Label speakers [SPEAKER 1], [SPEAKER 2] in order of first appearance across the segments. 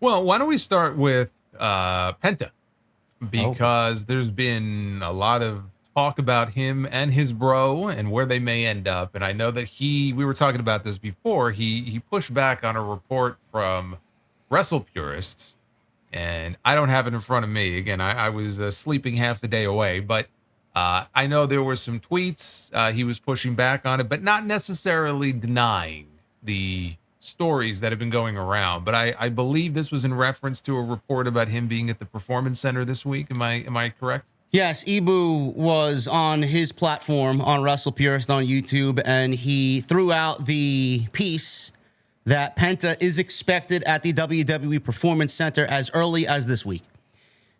[SPEAKER 1] Well, why don't we start with Penta?
[SPEAKER 2] Oh,
[SPEAKER 1] Because there's been a lot of talk about him and his bro and where they may end up. And I know that we were talking about this before, he pushed back on a report from Wrestle Purists, and I don't have it in front of me. Again, I was sleeping half the day away, but I know there were some tweets. He was pushing back on it, but not necessarily denying the stories that have been going around. But I believe this was in reference to a report about him being at the Performance Center this week. Am I correct?
[SPEAKER 2] yes. Ibu was on his platform on Wrestle Purist on YouTube, and he threw out the piece that Penta is expected at the WWE Performance Center as early as this week.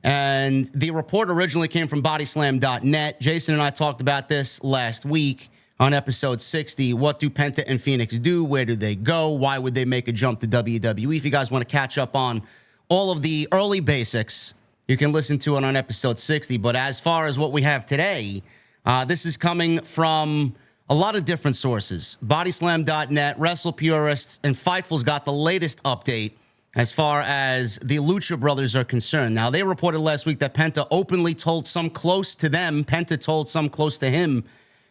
[SPEAKER 2] And the report originally came from bodyslam.net. Jason and I talked about this last week on episode 60. What do Penta and Fenix do? Where do they go? Why would they make a jump to WWE? If you guys want to catch up on all of the early basics, you can listen to it on episode 60. But as far as what we have today, this is coming from a lot of different sources. Bodyslam.net, Wrestle Purists, and Fightful's got the latest update as far as the Lucha Brothers are concerned. Now, they reported last week that Penta openly told some close to them, Penta told some close to him,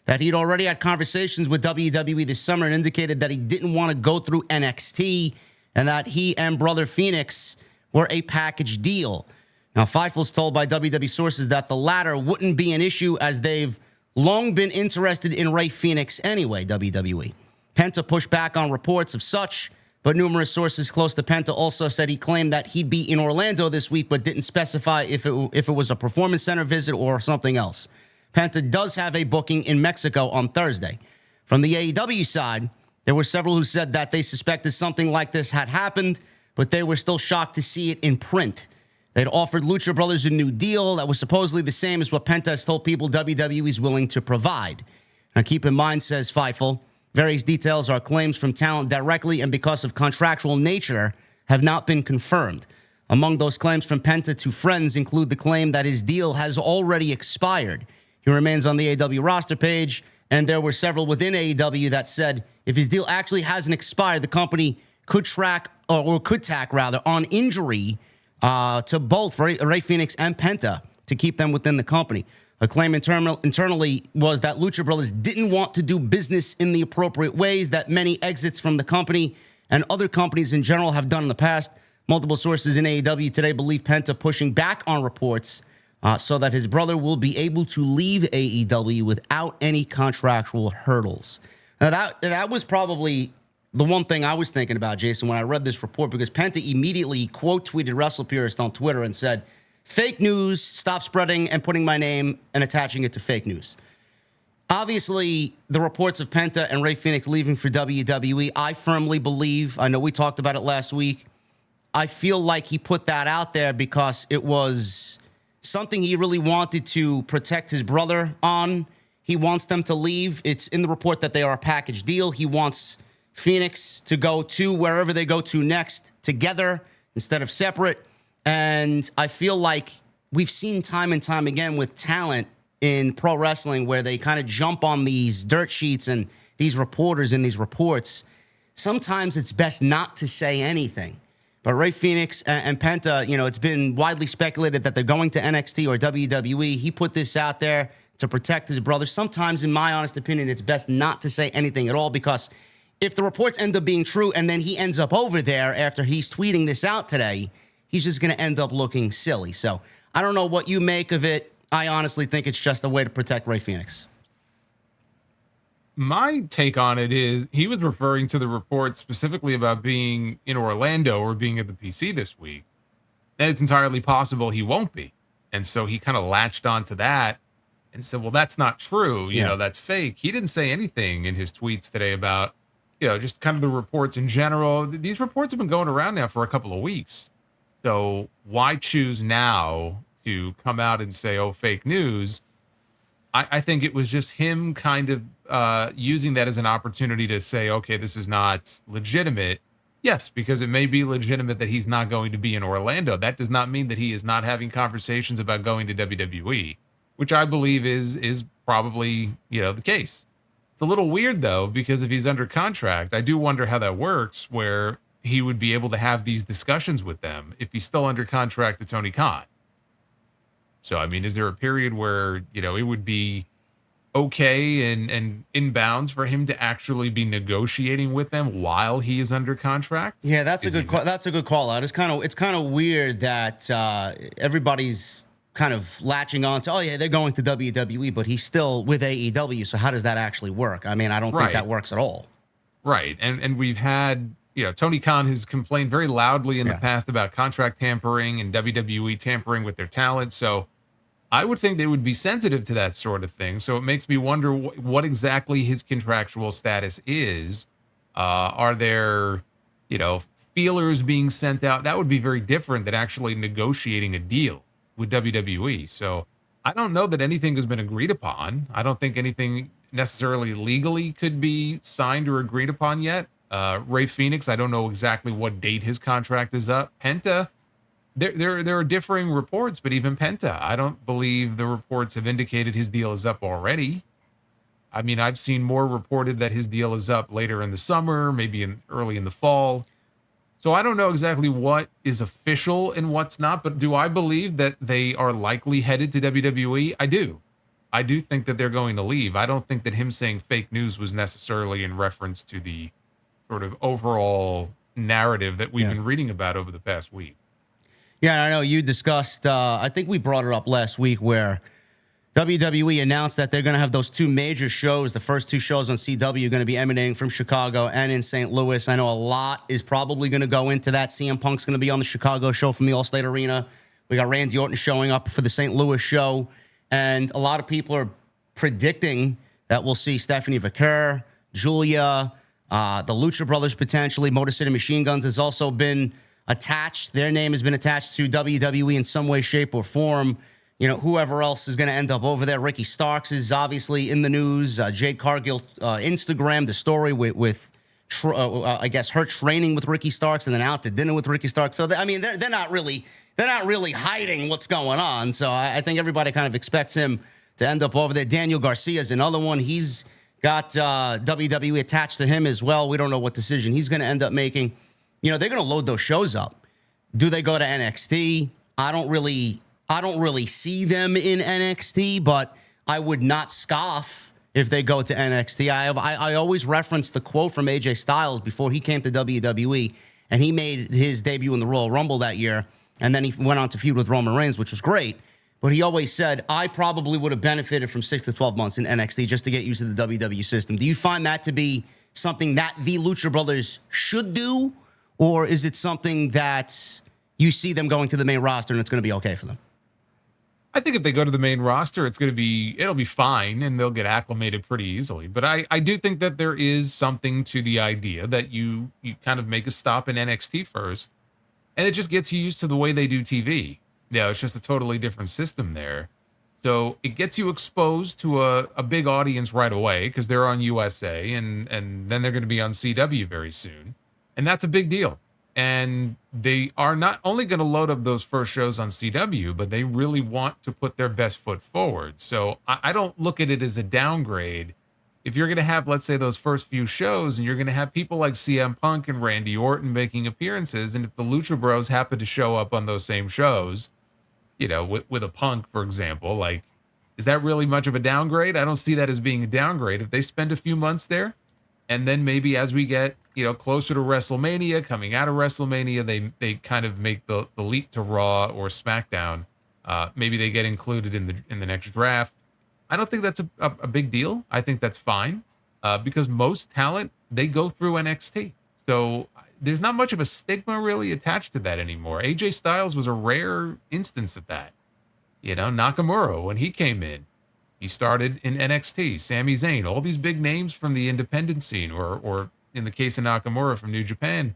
[SPEAKER 2] that he'd already had conversations with WWE this summer and indicated that he didn't want to go through NXT and that he and Brother Fenix were a package deal. Now, Fightful's told by WWE sources that the latter wouldn't be an issue as they've long been interested in Rey Fenix anyway, WWE. Penta pushed back on reports of such, but numerous sources close to Penta also said he claimed that he'd be in Orlando this week, but didn't specify if it was a Performance Center visit or something else. Penta does have a booking in Mexico on Thursday. From the AEW side, there were several who said that they suspected something like this had happened, but they were still shocked to see it in print. They'd offered Lucha Brothers a new deal that was supposedly the same as what Penta has told people WWE is willing to provide. Now, keep in mind, says Fightful, various details are claims from talent directly and because of contractual nature have not been confirmed. Among those claims from Penta to friends include the claim that his deal has already expired. He remains on the AEW roster page, and there were several within AEW that said if his deal actually hasn't expired, the company could tack on injury to both Rey Fenix and Penta to keep them within the company. A claim internally was that Lucha Brothers didn't want to do business in the appropriate ways that many exits from the company and other companies in general have done in the past. Multiple sources in AEW today believe Penta pushing back on reports so that his brother will be able to leave AEW without any contractual hurdles. Now, that was probably the one thing I was thinking about, Jason, when I read this report, because Penta immediately quote-tweeted Wrestle Purist on Twitter and said, "Fake news, stop spreading and putting my name and attaching it to fake news." Obviously, the reports of Penta and Rey Fenix leaving for WWE, I firmly believe, I know we talked about it last week, I feel like he put that out there because it was something he really wanted to protect his brother on. He wants them to leave. It's in the report that they are a package deal. He wants Fenix to go to wherever they go to next together instead of separate. And I feel like we've seen time and time again with talent in pro wrestling where they kind of jump on these dirt sheets and these reporters in these reports. Sometimes it's best not to say anything. But Rey Fenix and Penta, it's been widely speculated that they're going to NXT or WWE. He put this out there to protect his brother. Sometimes, in my honest opinion, it's best not to say anything at all, because if the reports end up being true and then he ends up over there after he's tweeting this out today, he's just going to end up looking silly. So I don't know what you make of it. I honestly think it's just a way to protect Rey Fenix.
[SPEAKER 1] My take on it is he was referring to the report specifically about being in Orlando or being at the PC this week. And it's entirely possible he won't be. And so he kind of latched onto that and said, well, that's not true. That's fake. He didn't say anything in his tweets today about, just kind of the reports in general. These reports have been going around now for a couple of weeks. So why choose now to come out and say, oh, fake news? I think it was just him kind of using that as an opportunity to say, okay, this is not legitimate. Yes, because it may be legitimate that he's not going to be in Orlando. That does not mean that he is not having conversations about going to WWE, which I believe is probably, the case. It's a little weird, though, because if he's under contract, I do wonder how that works, where he would be able to have these discussions with them if he's still under contract to Tony Khan. So, I mean, is there a period where, it would be okay and in bounds for him to actually be negotiating with them while he is under contract?
[SPEAKER 2] Yeah, that's a good call out. It's kind of weird that everybody's kind of latching on to, oh yeah, they're going to WWE, but he's still with AEW. So how does that actually work? I mean, I don't think that works at all.
[SPEAKER 1] Right. And we've had, Tony Khan has complained very loudly in the past about contract tampering and WWE tampering with their talent. So I would think they would be sensitive to that sort of thing. So it makes me wonder what exactly his contractual status is. Are there, feelers being sent out? That would be very different than actually negotiating a deal with WWE. So I don't know that anything has been agreed upon. I don't think anything necessarily legally could be signed or agreed upon yet. Rey Fenix, I don't know exactly what date his contract is up. Penta, there are differing reports, but even Penta, I don't believe the reports have indicated his deal is up already. I mean, I've seen more reported that his deal is up later in the summer, maybe early in the fall. So I don't know exactly what is official and what's not, but do I believe that they are likely headed to WWE? I do. I do think that they're going to leave. I don't think that him saying fake news was necessarily in reference to the sort of overall narrative that we've been reading about over the past week.
[SPEAKER 2] Yeah, I know you discussed, I think we brought it up last week where WWE announced that they're going to have those two major shows. The first two shows on CW are going to be emanating from Chicago and in St. Louis. I know a lot is probably going to go into that. CM Punk's going to be on the Chicago show from the Allstate Arena. We got Randy Orton showing up for the St. Louis show. And a lot of people are predicting that we'll see Stephanie Vaquer, Julia, the Lucha Brothers potentially. Motor City Machine Guns has also been attached. Their name has been attached to WWE in some way, shape, or form. Whoever else is going to end up over there. Ricky Starks is obviously in the news. Jade Cargill Instagrammed the story with I guess her training with Ricky Starks and then out to dinner with Ricky Starks. So they're not really hiding what's going on. So I think everybody kind of expects him to end up over there. Daniel Garcia is another one. He's got WWE attached to him as well. We don't know what decision he's going to end up making. They're going to load those shows up. Do they go to NXT? I don't really see them in NXT, but I would not scoff if they go to NXT. I always reference the quote from AJ Styles before he came to WWE, and he made his debut in the Royal Rumble that year, and then he went on to feud with Roman Reigns, which was great. But he always said, I probably would have benefited from 6 to 12 months in NXT just to get used to the WWE system. Do you find that to be something that the Lucha Brothers should do? Or is it something that you see them going to the main roster and it's going to be okay for them?
[SPEAKER 1] I think if they go to the main roster, it'll be fine and they'll get acclimated pretty easily. But I do think that there is something to the idea that you kind of make a stop in NXT first, and it just gets you used to the way they do TV. It's just a totally different system there. So it gets you exposed to a big audience right away because they're on USA and then they're going to be on CW very soon. And that's a big deal. And they are not only going to load up those first shows on CW, but they really want to put their best foot forward. So I don't look at it as a downgrade. If you're going to have, let's say, those first few shows and you're going to have people like CM Punk and Randy Orton making appearances, and if the Lucha Bros happen to show up on those same shows, with a Punk, for example, is that really much of a downgrade? I don't see that as being a downgrade. If they spend a few months there, and then maybe as we get, closer to WrestleMania, coming out of WrestleMania, they kind of make the leap to Raw or SmackDown. Maybe they get included in the next draft. I don't think that's a big deal. I think that's fine because most talent, they go through NXT. So there's not much of a stigma really attached to that anymore. AJ Styles was a rare instance of that. Nakamura, when he came in, he started in NXT. Sami Zayn, all these big names from the independent scene, or in the case of Nakamura from New Japan,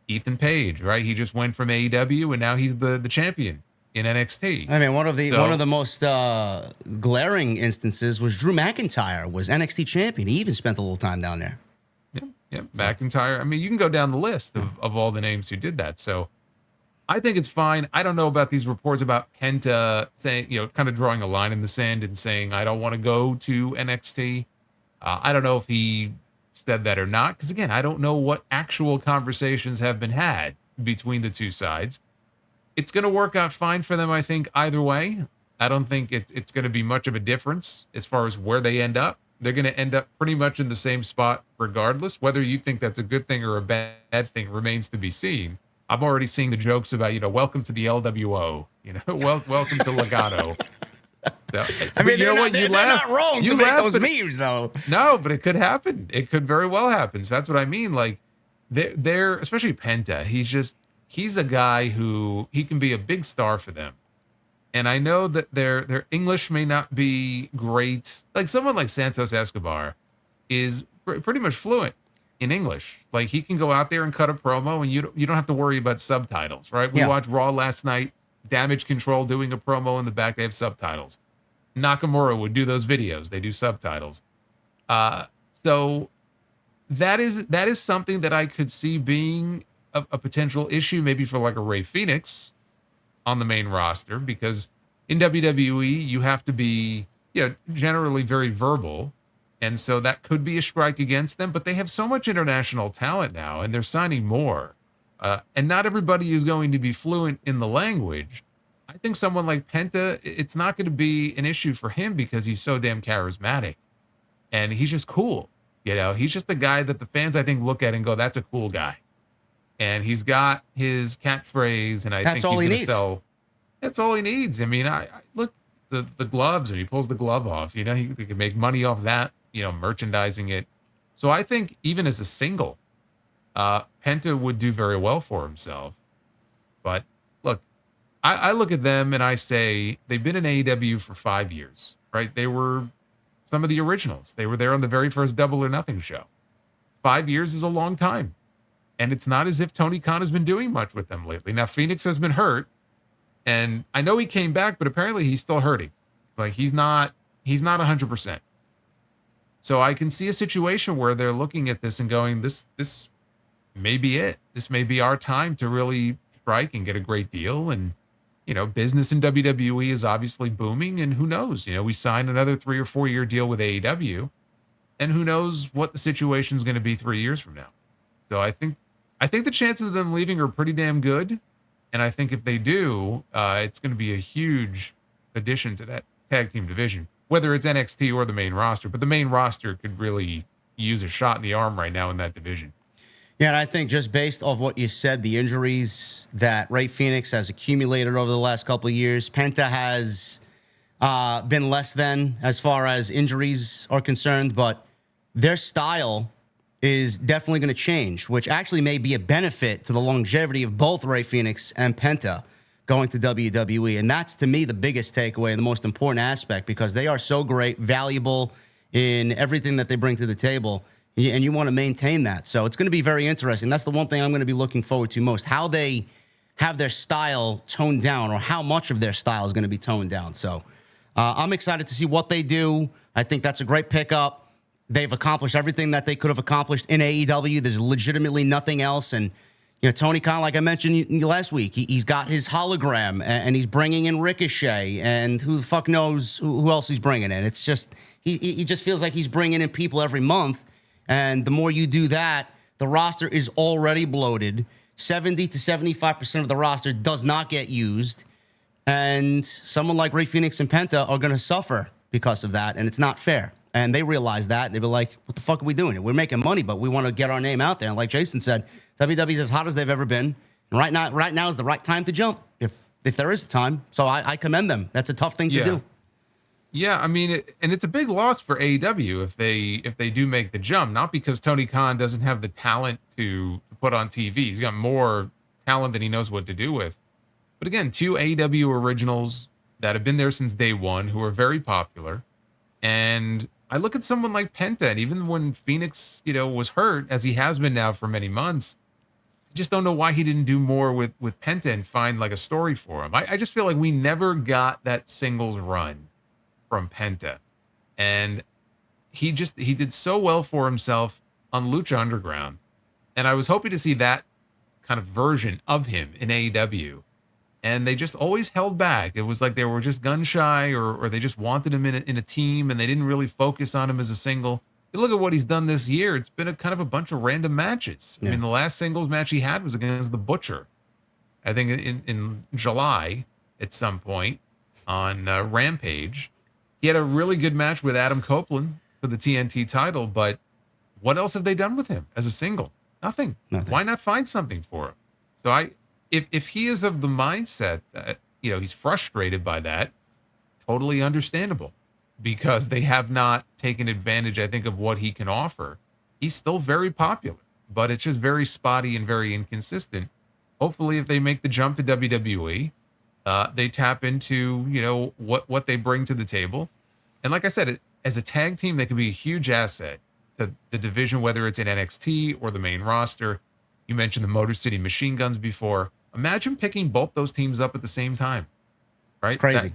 [SPEAKER 1] Ethan Page, right? He just went from AEW and now he's the champion in NXT.
[SPEAKER 2] I mean, one of the most glaring instances was Drew McIntyre was NXT champion. He even spent a little time down there.
[SPEAKER 1] Yeah, McIntyre. I mean, you can go down the list of all the names who did that. So I think it's fine. I don't know about these reports about Penta saying, kind of drawing a line in the sand and saying, I don't want to go to NXT. I don't know if he said that or not, because again, I don't know what actual conversations have been had between the two sides. It's going to work out fine for them, I think, either way. I don't think it's going to be much of a difference as far as where they end up. They're going to end up pretty much in the same spot regardless. Whether you think that's a good thing or a bad thing remains to be seen. I'm already seeing the jokes about, welcome to the LWO, welcome to Legato. So,
[SPEAKER 2] I mean,
[SPEAKER 1] you know what?
[SPEAKER 2] They're not wrong to make those memes, though.
[SPEAKER 1] No, but it could happen. It could very well happen. So that's what I mean. Like, they're especially Penta. He's a guy who he can be a big star for them. And I know that their English may not be great. Like someone like Santos Escobar is pretty much fluent in English. Like he can go out there and cut a promo, and you don't have to worry about subtitles, right? We watched Raw last night. Damage Control doing a promo in the back. They have subtitles. Nakamura would do those videos. They do subtitles. So that is something that I could see being a potential issue, maybe for like a Rey Fenix on the main roster, because in WWE you have to be generally very verbal, and so that could be a strike against them. But they have so much international talent now, and they're signing more, and not everybody is going to be fluent in the language. I think someone like Penta, it's not going to be an issue for him because he's so damn charismatic, and he's just cool. He's just the guy that the fans, I think, look at and go, "That's a cool guy." And he's got his catchphrase, and I think he's going to sell. That's all he needs. I mean, I look the gloves, and he pulls the glove off. He can make money off that. Merchandising it. So I think even as a single, Penta would do very well for himself. But look, I look at them and I say they've been in AEW for 5 years, right? They were some of the originals. They were there on the very first Double or Nothing show. 5 years is a long time. And it's not as if Tony Khan has been doing much with them lately. Now, Phoenix has been hurt, and I know he came back, but apparently he's still hurting. Like he's not 100%. So I can see a situation where they're looking at this and going, this may be it. This may be our time to really strike and get a great deal. And, business in WWE is obviously booming, and who knows? We signed another 3 or 4 year deal with AEW, and who knows what the situation is going to be 3 years from now. So I think the chances of them leaving are pretty damn good. And I think if they do, it's going to be a huge addition to that tag team division, whether it's NXT or the main roster. But the main roster could really use a shot in the arm right now in that division.
[SPEAKER 2] Yeah, and I think just based off what you said, the injuries that Rey Fenix has accumulated over the last couple of years, Penta has been less than as far as injuries are concerned, but their style is definitely going to change, which actually may be a benefit to the longevity of both Rey Fenix and Penta going to WWE. And that's, to me, the biggest takeaway and the most important aspect, because they are so great, valuable in everything that they bring to the table, and you want to maintain that. So it's going to be very interesting. That's the one thing I'm going to be looking forward to most, how they have their style toned down, or how much of their style is going to be toned down. So I'm excited to see what they do. I think that's a great pickup. They've accomplished everything that they could have accomplished in AEW. There's legitimately nothing else. And, Tony Khan, like I mentioned last week, he's got his hologram, and he's bringing in Ricochet, and who the fuck knows who else he's bringing in. It's just, he just feels like he's bringing in people every month. And the more you do that, the roster is already bloated. 70 to 75% of the roster does not get used. And someone like Rey Fenix and Penta are going to suffer because of that, and it's not fair. And they realize that. They be like, what the fuck are we doing? We're making money, but we want to get our name out there. And like Jason said, WWE's as hot as they've ever been. And right now is the right time to jump, if there is a time. So I commend them. That's a tough thing to do.
[SPEAKER 1] Yeah, I mean, it's a big loss for AEW if they do make the jump. Not because Tony Khan doesn't have the talent to put on TV. He's got more talent than he knows what to do with. But again, 2 AEW originals that have been there since day one, who are very popular. And I look at someone like Penta, and even when Phoenix, was hurt, as he has been now for many months, I just don't know why he didn't do more with Penta and find like a story for him. I just feel like we never got that singles run from Penta. And he did so well for himself on Lucha Underground. And I was hoping to see that kind of version of him in AEW. And they just always held back. It was like they were just gun shy, or they just wanted him in a team, and they didn't really focus on him as a single. you look at what he's done this year, it's been a kind of a bunch of random matches.
[SPEAKER 2] Yeah.
[SPEAKER 1] I mean, the last singles match he had was against the Butcher, I think in July at some point on Rampage. He had a really good match with Adam Copeland for the TNT title, but what else have they done with him as a single? Nothing. Why not find something for him? So if he is of the mindset that, he's frustrated by that, totally understandable, because they have not taken advantage, I think, of what he can offer. He's still very popular, but it's just very spotty and very inconsistent. Hopefully, if they make the jump to WWE, they tap into, what they bring to the table. And like I said, as a tag team, they could be a huge asset to the division, whether it's in NXT or the main roster. You mentioned the Motor City Machine Guns before. Imagine picking both those teams up at the same time, right?
[SPEAKER 2] It's crazy.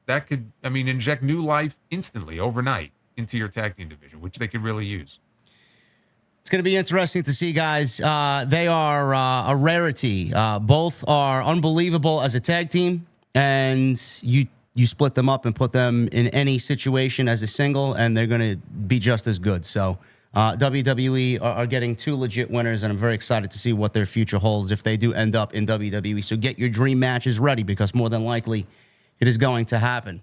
[SPEAKER 1] That could, inject new life instantly, overnight, into your tag team division, which they could really use.
[SPEAKER 2] It's going to be interesting to see, guys. They are a rarity. Both are unbelievable as a tag team, and you split them up and put them in any situation as a single, and they're going to be just as good. So WWE are getting two legit winners, and I'm very excited to see what their future holds if they do end up in WWE. So get your dream matches ready, because more than likely it is going to happen.